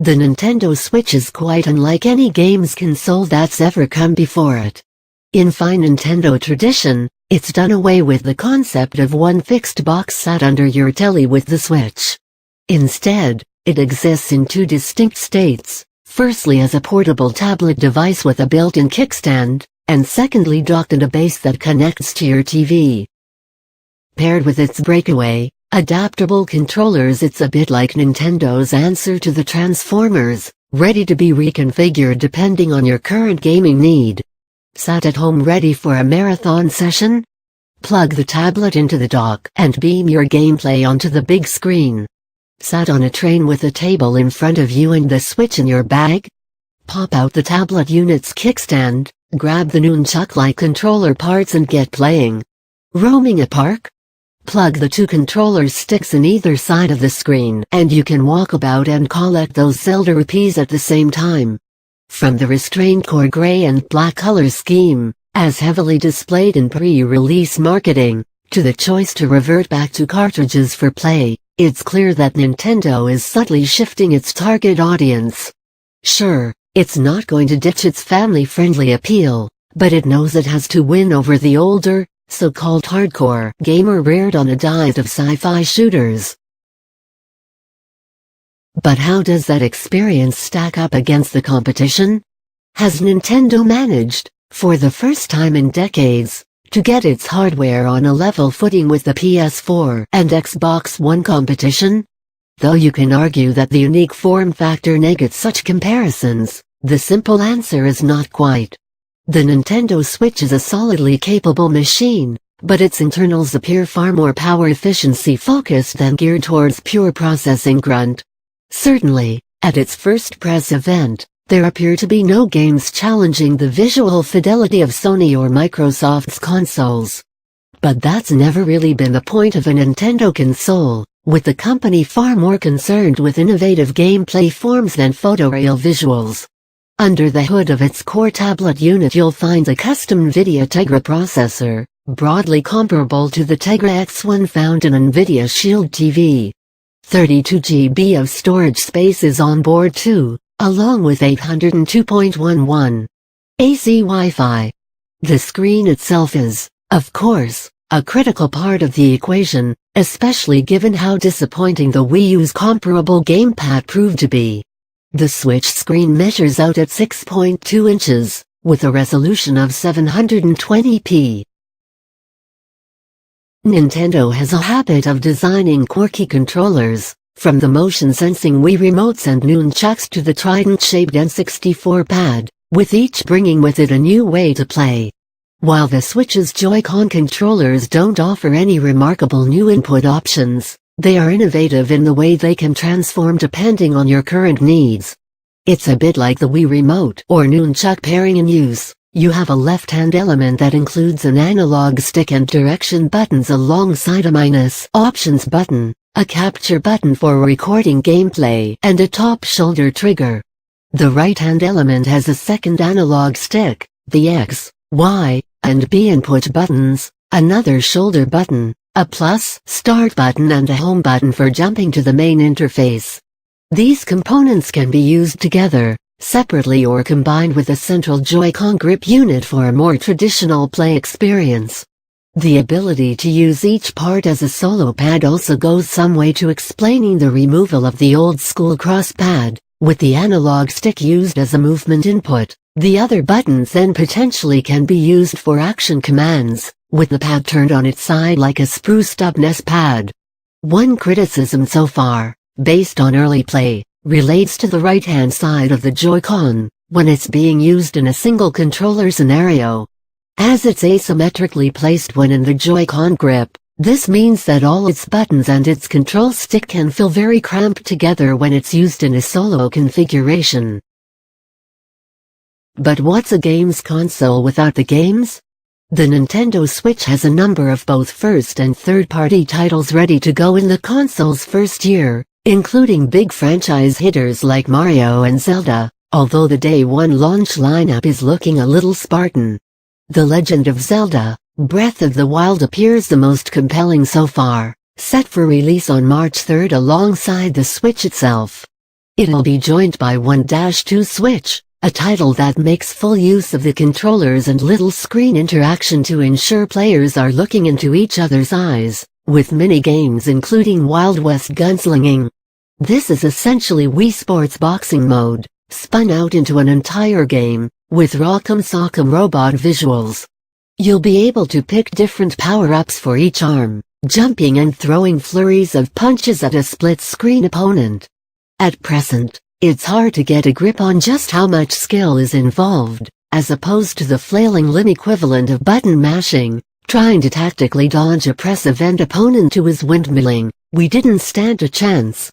The Nintendo Switch is quite unlike any games console that's ever come before it. In fine Nintendo tradition, it's done away with the concept of one fixed box sat under your telly with the Switch. Instead, it exists in two distinct states, firstly as a portable tablet device with a built-in kickstand, and secondly docked in a base that connects to your TV. Paired with its breakaway, adaptable controllers, it's a bit like Nintendo's answer to the Transformers, ready to be reconfigured depending on your current gaming need. Sat at home ready for a marathon session? Plug the tablet into the dock and beam your gameplay onto the big screen. Sat on a train with a table in front of you and the Switch in your bag? Pop out the tablet unit's kickstand, grab the nunchuck-like controller parts and get playing. Roaming a park? Plug the two controller sticks in either side of the screen and you can walk about and collect those Zelda rupees at the same time. From the restrained core gray and black color scheme, as heavily displayed in pre-release marketing, to the choice to revert back to cartridges for play, it's clear that Nintendo is subtly shifting its target audience. Sure, it's not going to ditch its family-friendly appeal, but it knows it has to win over the older, so-called hardcore gamer reared on a diet of sci-fi shooters. But how does that experience stack up against the competition? Has Nintendo managed, for the first time in decades, to get its hardware on a level footing with the PS4 and Xbox One competition? Though you can argue that the unique form factor negates such comparisons, the simple answer is not quite. The Nintendo Switch is a solidly capable machine, but its internals appear far more power efficiency focused than geared towards pure processing grunt. Certainly, at its first press event, there appear to be no games challenging the visual fidelity of Sony or Microsoft's consoles. But that's never really been the point of a Nintendo console, with the company far more concerned with innovative gameplay forms than photoreal visuals. Under the hood of its core tablet unit you'll find a custom NVIDIA Tegra processor, broadly comparable to the Tegra X1 found in NVIDIA Shield TV. 32 GB of storage space is on board too, along with 802.11 AC Wi-Fi. The screen itself is, of course, a critical part of the equation, especially given how disappointing the Wii U's comparable gamepad proved to be. The Switch screen measures out at 6.2 inches, with a resolution of 720p. Nintendo has a habit of designing quirky controllers, from the motion-sensing Wii remotes and nunchucks to the trident-shaped N64 pad, with each bringing with it a new way to play. While the Switch's Joy-Con controllers don't offer any remarkable new input options, they are innovative in the way they can transform depending on your current needs. It's a bit like the Wii Remote or nunchuck pairing in use. You have a left-hand element that includes an analog stick and direction buttons alongside a minus options button, a capture button for recording gameplay, and a top-shoulder trigger. The right-hand element has a second analog stick, the X, Y, and B input buttons, another shoulder button, a plus start button and a home button for jumping to the main interface. These components can be used together, separately or combined with a central Joy-Con grip unit for a more traditional play experience. The ability to use each part as a solo pad also goes some way to explaining the removal of the old-school cross pad, with the analog stick used as a movement input. The other buttons then potentially can be used for action commands, with the pad turned on its side like a spruced-up NES pad. One criticism so far, based on early play, relates to the right-hand side of the Joy-Con, when it's being used in a single controller scenario. As it's asymmetrically placed when in the Joy-Con grip, this means that all its buttons and its control stick can feel very cramped together when it's used in a solo configuration. But what's a games console without the games? The Nintendo Switch has a number of both first and third-party titles ready to go in the console's first year, including big franchise hitters like Mario and Zelda, although the Day One launch lineup is looking a little spartan. The Legend of Zelda, Breath of the Wild appears the most compelling so far, set for release on March 3 alongside the Switch itself. It'll be joined by 1-2 Switch, a title that makes full use of the controllers and little screen interaction to ensure players are looking into each other's eyes, with mini-games including Wild West gunslinging. This is essentially Wii Sports boxing mode, spun out into an entire game, with Rock'em Sock'em robot visuals. You'll be able to pick different power-ups for each arm, jumping and throwing flurries of punches at a split-screen opponent. At present, it's hard to get a grip on just how much skill is involved, as opposed to the flailing limb equivalent of button mashing, trying to tactically dodge a press event opponent who is windmilling. We didn't stand a chance.